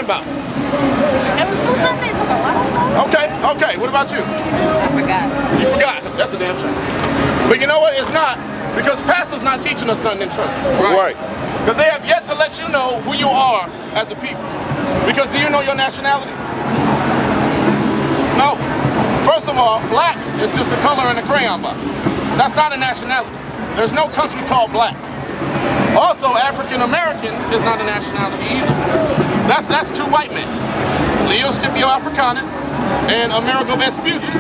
talking about? It was 2 Sundays ago. I don't know. Okay. What about you? I forgot. You forgot. That's a damn shame. But you know what? It's not, because pastor's not teaching us nothing in church. Right. Because they have yet to let you know who you are as a people. Because do you know your nationality? No. First of all, black is just a color in a crayon box. That's not a nationality. There's no country called black. Also, African American is not a nationality either. That's 2 white men. Leo Scipio Africanus and Amerigo Vespucci.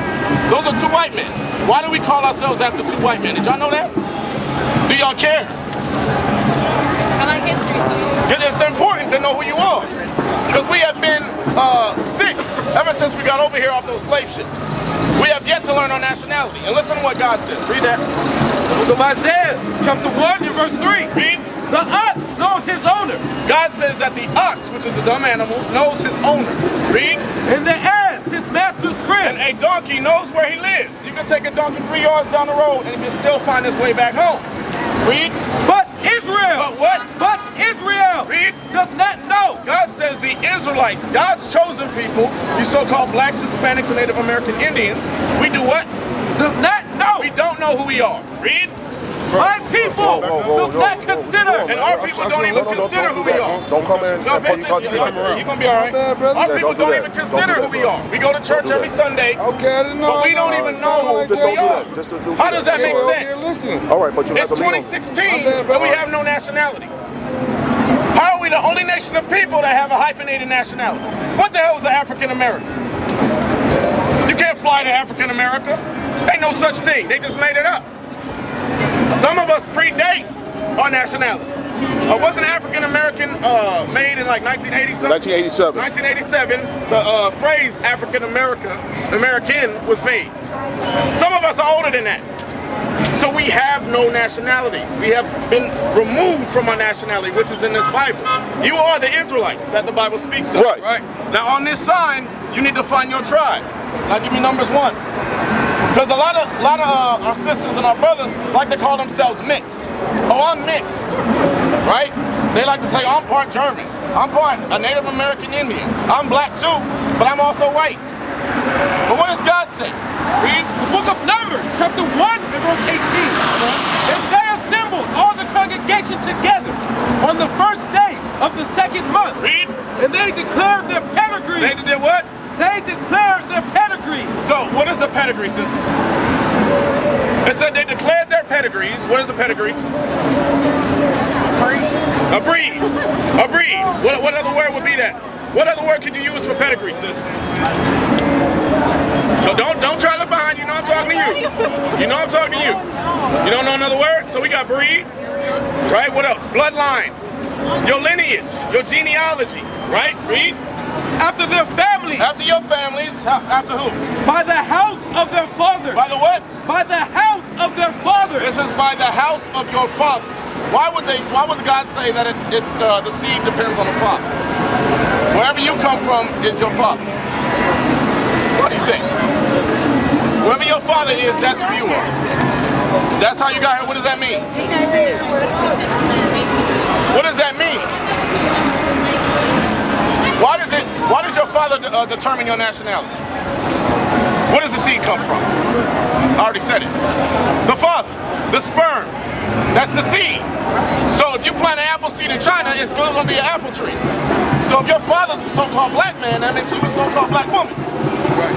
Those are 2 white men. Why do we call ourselves after 2 white men? Did y'all know that? Do y'all care? I like history, so. It's important to know who you are. Because we have been sick ever since we got over here off those slave ships. We have yet to learn our nationality. And listen to what God says. Read that. The book of Isaiah, chapter 1 and verse 3. Read. The ox knows his owner. God says that the ox, which is a dumb animal, knows his owner. Read. And the ass, his master's crib. And a donkey knows where he lives. You can take a donkey 3 yards down the road and he can still find his way back home. Read. But Israel. But what? But Israel. Read. Does not know. God says the Israelites, God's chosen people, you so-called blacks, Hispanics, and Native American Indians, we do what? Does not know. We don't know who we are. Read. My people do not consider. And our people don't even consider who we are. Don't come in. No, pay attention. You're going to be all right. Our people don't even consider who we are. We go to church every Sunday, but we don't even know who we are. How does that make sense? All right, but you It's 2016 and we have no nationality. How are we the only nation of people that have a hyphenated nationality? What the hell is an African American? You can't fly to African America. Ain't no such thing. They just made it up. Some of us predate our nationality. Wasn't African American made in like 1980 something? 1987. 1987, the phrase African American was made. Some of us are older than that. So we have no nationality. We have been removed from our nationality, which is in this Bible. You are the Israelites that the Bible speaks of. Right. Now on this sign, you need to find your tribe. Now give me numbers 1. Because a lot of our sisters and our brothers like to call themselves mixed. Oh, I'm mixed, right? They like to say, I'm part German. I'm part a Native American Indian. I'm black too, but I'm also white. But what does God say? Read. The book of Numbers, chapter 1 and verse 18. And they assembled all the congregation together on the first day of the 2nd month. Read. And they declared their pedigrees. They did what? They declared their pedigrees. So, what is a pedigree, sisters? It said they declared their pedigrees. What is a pedigree? A breed. A breed. What other word would be that? What other word could you use for pedigree, sis? So don't try to look behind you. You know I'm talking to you. You know I'm talking to you. You don't know another word? So we got breed, right? What else? Bloodline. Your lineage. Your genealogy, right? Read. After their families. After your families. After who? By the house of their fathers. By the what? By the house of their fathers. This is by the house of your fathers. Why would God say that the seed depends on the father? Wherever you come from is your father. What do you think? Whoever your father is, that's who you are. That's how you got here. What does that mean? What does that mean? Why does your father determine your nationality? Where does the seed come from? I already said it. The father, the sperm, that's the seed. So if you plant an apple seed in China, it's still going to be an apple tree. So if your father's a so-called black man, that makes you a so-called black woman.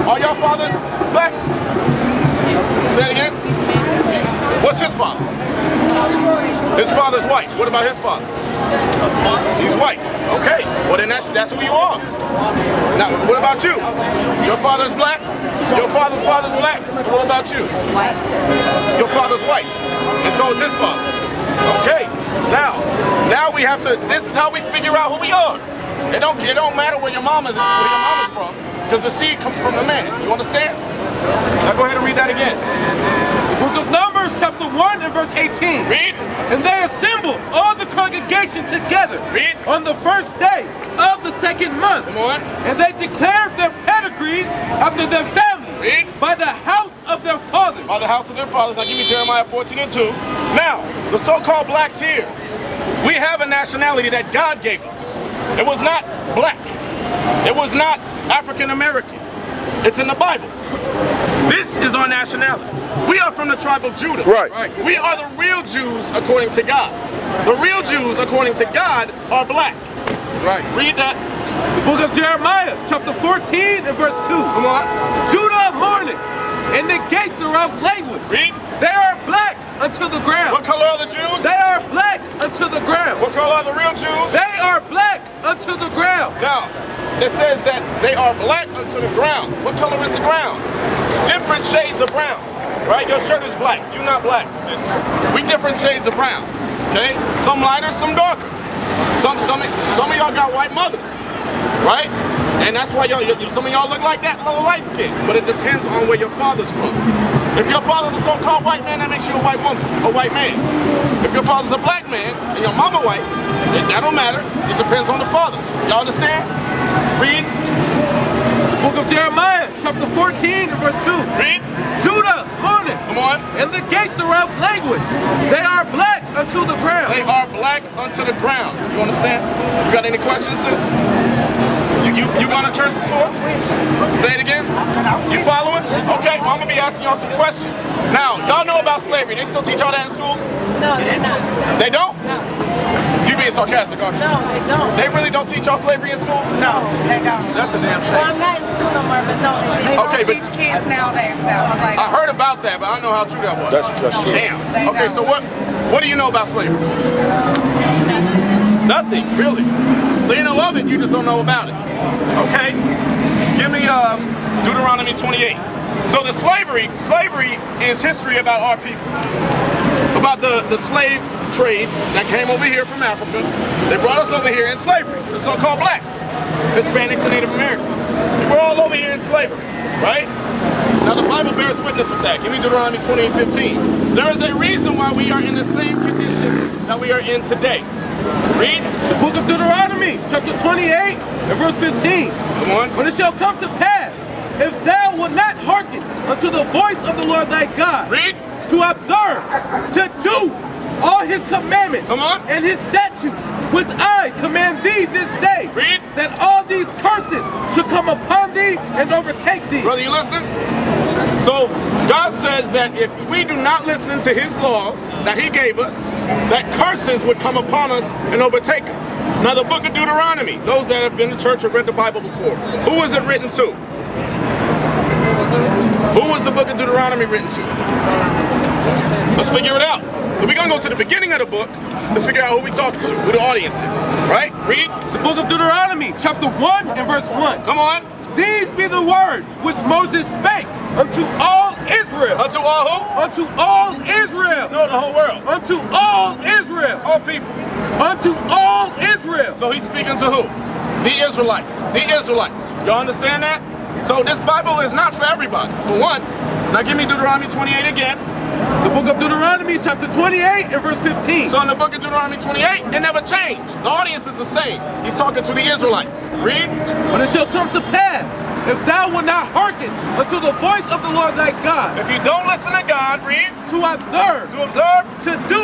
Are your fathers black? Say it again. What's his father? His father's white. What about his father? He's white. Okay. Well then that's who you are. Now, what about you? Your father's black? Your father's black? What about you? White. Your father's white. And so is his father. Okay. Now we have to, this is how we figure out who we are. It don't matter where your mama's from, because the seed comes from the man. You understand? Now go ahead and read that again. The book of Numbers, chapter 1 and verse 18. Read. And they assembled all the congregation together. Read. On the first day of the 2nd month. Come on. And they declared their pedigrees after their families. Read. By the house of their fathers. By the house of their fathers. Now give me Jeremiah 14 and 2. Now, the so-called blacks here, we have a nationality that God gave us. It was not black. It was not African American. It's in the Bible. This is our nationality. We are from the tribe of Judah. Right. We are the real Jews according to God. The real Jews according to God are black. Right. Read that. The book of Jeremiah, chapter 14 and verse 2. Come on. Judah mourneth, and the gates thereof language. Read. They are black unto the ground. What color are the Jews? They are black unto the ground. What color are the real Jews? They are black unto the ground. Now, it says that they are black unto the ground. What color is the ground? Different shades of brown. Right? Your shirt is black. You're not black, sis. We different shades of brown. Okay? Some lighter, some darker. Some of y'all got white mothers. Right? And that's why some of y'all look like that, a little light skin. But it depends on where your father's from. If your father's a so-called white man, that makes you a white woman, a white man. If your father's a black man and your mama white, that don't matter. It depends on the father. Y'all understand? Read. The book of Jeremiah, chapter 14 and verse 2. Read. Judah mourneth, Come on. and the gates thereof language. They are black unto the ground. They are black unto the ground. You understand? You got any questions, sis? You gone to church before? Say it again. You following? Okay, well, I'm gonna be asking y'all some questions. Now, y'all know about slavery. They still teach y'all that in school? No, they're not. They don't? No. You being sarcastic, aren't you? No, they don't. They really don't teach y'all slavery in school? No, they don't. That's a damn Well, shame. I'm not in school no more, but no, They Okay, don't but- teach kids nowadays about I slavery. heard about that, but I don't know how true that was. That's true. Damn. They Okay, don't. so what do you know about slavery? Nothing, really. So you know of it, you just don't know about it. Okay? Give me Deuteronomy 28. So the slavery is history about our people. About the slave trade that came over here from Africa. They brought us over here in slavery, the so-called blacks, Hispanics and Native Americans. We're all over here in slavery, right? Now the Bible bears witness with that. Give me Deuteronomy 28:15. There is a reason why we are in the same condition that we are in today. Read. The book of Deuteronomy, chapter 28 and verse 15. Come on. But it shall come to pass, if thou wilt not hearken unto the voice of the Lord thy God, Read. to observe, to do all his commandments Come on. and his statutes, which I command thee this day, Read. that all these curses should come upon thee and overtake thee. Brother, you listening? So God says that if we do not listen to his laws that he gave us, that curses would come upon us and overtake us. Now the book of Deuteronomy, those that have been to church or read the Bible before, who was it written to? Who was the book of Deuteronomy written to? Let's figure it out. So we're going to go to the beginning of the book to figure out who we're talking to, who the audience is. Right? Read. The book of Deuteronomy, chapter 1 and verse 1. Come on. These be the words which Moses spake unto all Israel. Unto all who? Unto all Israel. No, the whole world. Unto all Israel. All people. Unto all Israel. So he's speaking to who? The Israelites. The Israelites. Y'all understand that? So this Bible is not for everybody, for one. Now give me Deuteronomy 28 again. The book of Deuteronomy, chapter 28 and verse 15. So in the book of Deuteronomy 28, it never changed. The audience is the same. He's talking to the Israelites. Read. But it shall come to pass, if thou wilt not hearken unto the voice of the Lord thy God, If you don't listen to God, read. to observe, To observe to do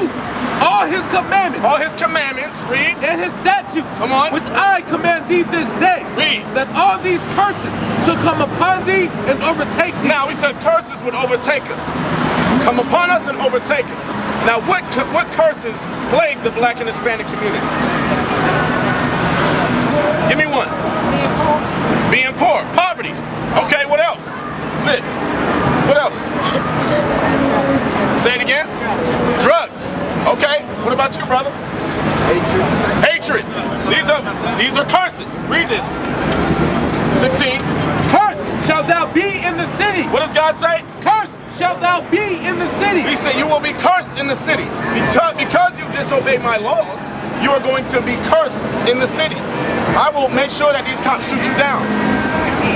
all his commandments all his commandments, read. and his statutes, Come on. which I command thee this day, Read. that all these curses shall come upon thee and overtake thee. Now we said curses would overtake us. Come upon us and overtake us. Now what curses plague the black and Hispanic communities? Give me one. Being poor. Poverty. Okay, what else? Sis. What else? Say it again. Drugs. Okay. What about you, brother? Hatred. These are curses. Read this. 16. Cursed shalt thou be in the city. What does God say? Cursed shalt thou be in the city. He said you will be cursed in the city. Because you disobey my laws, you are going to be cursed in the cities. I will make sure that these cops shoot you down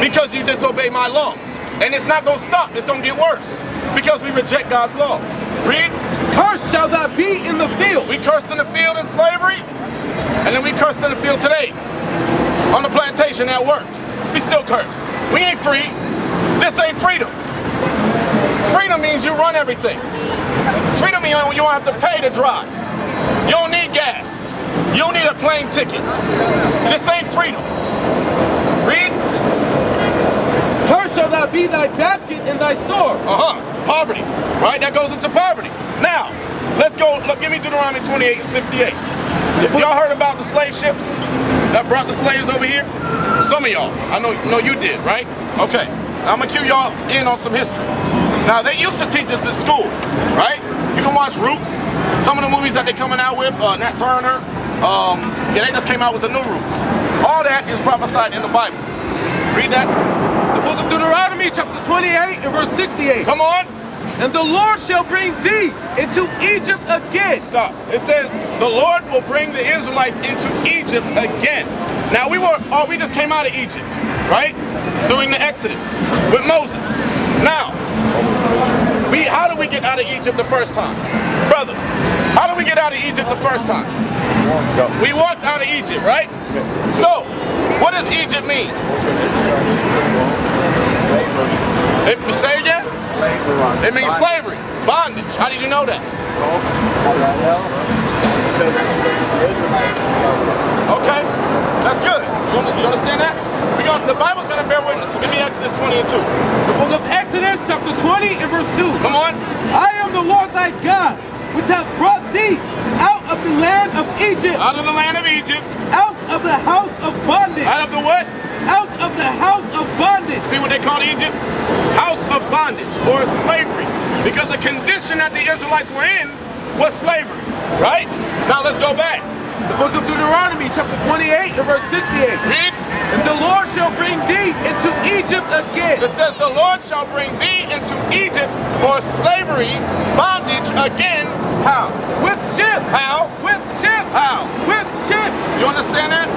because you disobey my laws. And it's not going to stop. It's going to get worse because we reject God's laws. Read. Cursed shalt thou be in the field. We cursed in the field in slavery, and then we cursed in the field today on the plantation at work. We still curse. We ain't free. This ain't freedom. Freedom means you run everything. Freedom means you don't have to pay to drive. You don't need gas. You don't need a plane ticket. This ain't freedom. Read. Cursed shall thou be thy basket and thy store. Poverty. Right? That goes into poverty. Now, let's go. Look, give me Deuteronomy 28:68. Y'all heard about the slave ships that brought the slaves over here? Some of y'all. I know you did, right? Okay. I'm going to cue y'all in on some history. Now, they used to teach us in school, right? You can watch Roots. Some of the movies that they're coming out with, Nat Turner. Yeah, they just came out with the new Roots. All that is prophesied in the Bible. Read that. The book of Deuteronomy, chapter 28 and verse 68. Come on. And the Lord shall bring thee into Egypt again. Stop. It says the Lord will bring the Israelites into Egypt again. Now we just came out of Egypt, right? During the Exodus with Moses. Now, how did we get out of Egypt the first time? Brother, how did we get out of Egypt the first time? We walked out of Egypt, right? So, what does Egypt mean? Say again? It means slavery, bondage. How did you know that? Okay, that's good. You understand that? The Bible's going to bear witness. So give me Exodus 20 and 2. The book of Exodus, chapter 20 and verse 2. Come on. I am the Lord thy God, which hath brought thee out of the land of Egypt. Out of the land of Egypt. Out of the house of bondage. Out of the what? Out of the house of bondage. See what they called Egypt? House of bondage or slavery. Because the condition that the Israelites were in was slavery. Right? Now let's go back. The book of Deuteronomy, chapter 28 and verse 68. Read. And the Lord shall bring thee into Egypt again. It says the Lord shall bring thee into Egypt or slavery, bondage again. How? With ships. How? With ships. How? With ships. You understand that?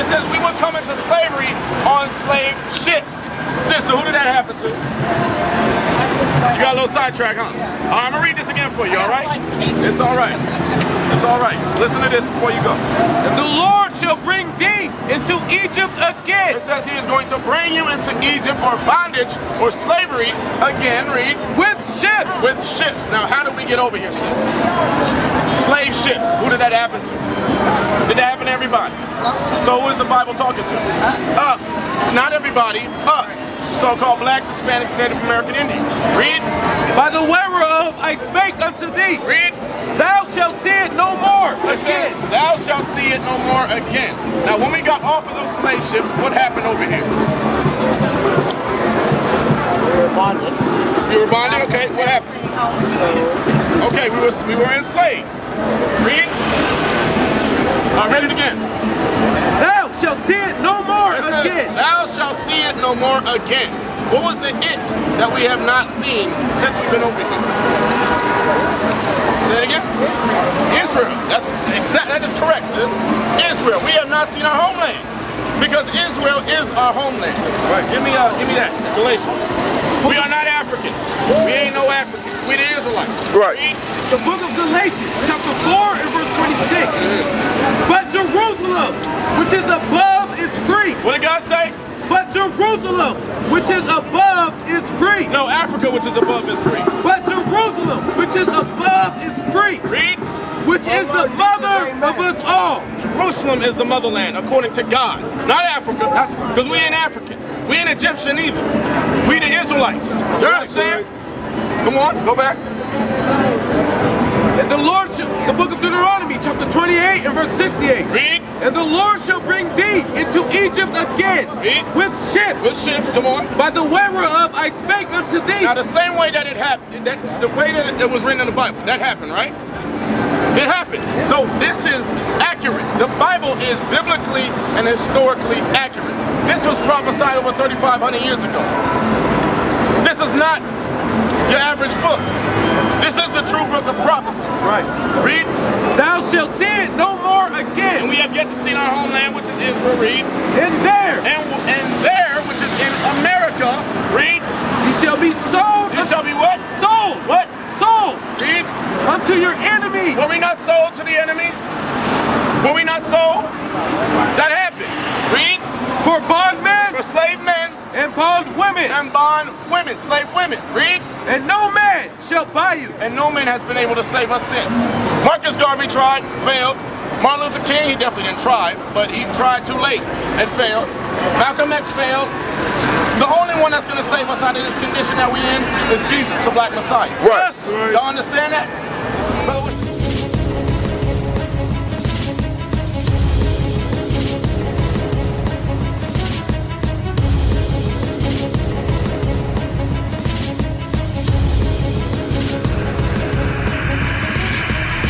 It says we would come into slavery on slave ships. Sister, who did that happen to? You got a little sidetrack, huh? All right, I'm going to read this again for you, all right? It's all right. It's all right. Listen to this before you go. And the Lord shall bring thee into Egypt again. It says he is going to bring you into Egypt or bondage or slavery again, read. With ships. With ships. Now, how did we get over here, sis? Slave ships. Who did that happen to? Did that happen to everybody? So who is the Bible talking to? Us. Not everybody. Us. So-called blacks, Hispanics, Native American Indians. Read. By the way whereof I spake unto thee. Read. Thou shalt see it no more It says, thou shalt see it no more again. Now, when we got off of those slave ships, what happened over here? We were bonded. We were bonded? Okay, what happened? Okay, we were enslaved. Read. Read it again. Thou shalt see it no more It says, again. thou shalt see it no more again. What was the it that we have not seen since we've been over here? Say it again. Israel. That is correct, sis. Israel. We have not seen our homeland because Israel is our homeland. Right. Give me that. Galatians. We are not African. We ain't no Africans. We the Israelites. Right. The book of Galatians, chapter 4 and verse 26. But Jerusalem, which is above, is free. What did God say? But Jerusalem, which is above, is free. No, Africa, which is above, is free. But Jerusalem, which is above, is free. Read. Which is the mother of us all. Jerusalem is the motherland, according to God. Not Africa. That's right. Because we ain't African. We ain't Egyptian either. We the Israelites. You understand? Come on, go back. And the Lord the book of Deuteronomy, chapter 28 and verse 68. Read. And the Lord shall bring thee into Egypt again. Read. With ships. With ships, come on. By the way whereof I spake unto thee. Now the same way that it happened, the way that it was written in the Bible, that happened, right? It happened. So this is accurate. The Bible is biblically and historically accurate. This was prophesied over 3,500 years ago. This is not your average book. This is the true book of prophecies. Right. Read. Thou shalt see it no more again. And we have yet to see our homeland, which is Israel. Read. And there. And there, which is in America. Read. Ye shall be sold. You shall be what? Sold. What? Sold. Read. Unto your enemies. Were we not sold to the enemies? Were we not sold? That happened. Read. For bondmen. For slave men. And bond women. And bond women. Slave women. Read. And no man shall buy you. And no man has been able to save us since. Marcus Garvey tried, failed. Martin Luther King, he definitely didn't try, but he tried too late and failed. Malcolm X failed. The only one that's going to save us out of this condition that we're in is Jesus, the Black Messiah. Right. Y'all understand that?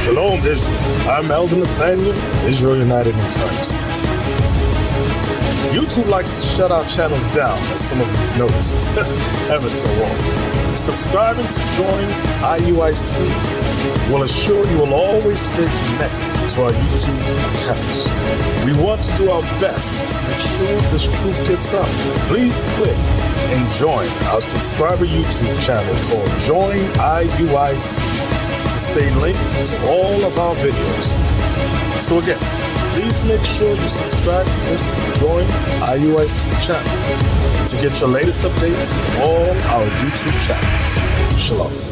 Shalom, Israel. I'm Elder Nathaniel of Israel United in Christ. YouTube likes to shut our channels down, as some of you have noticed, ever so often. Subscribing to join IUIC will assure you will always stay connected to our YouTube accounts. We want to do our best to make sure this truth gets out. Please click and join our subscriber YouTube channel called Join IUIC to stay linked to all of our videos. So again, please make sure you subscribe to this Join IUIC channel to get your latest updates from all our YouTube channels. Shalom.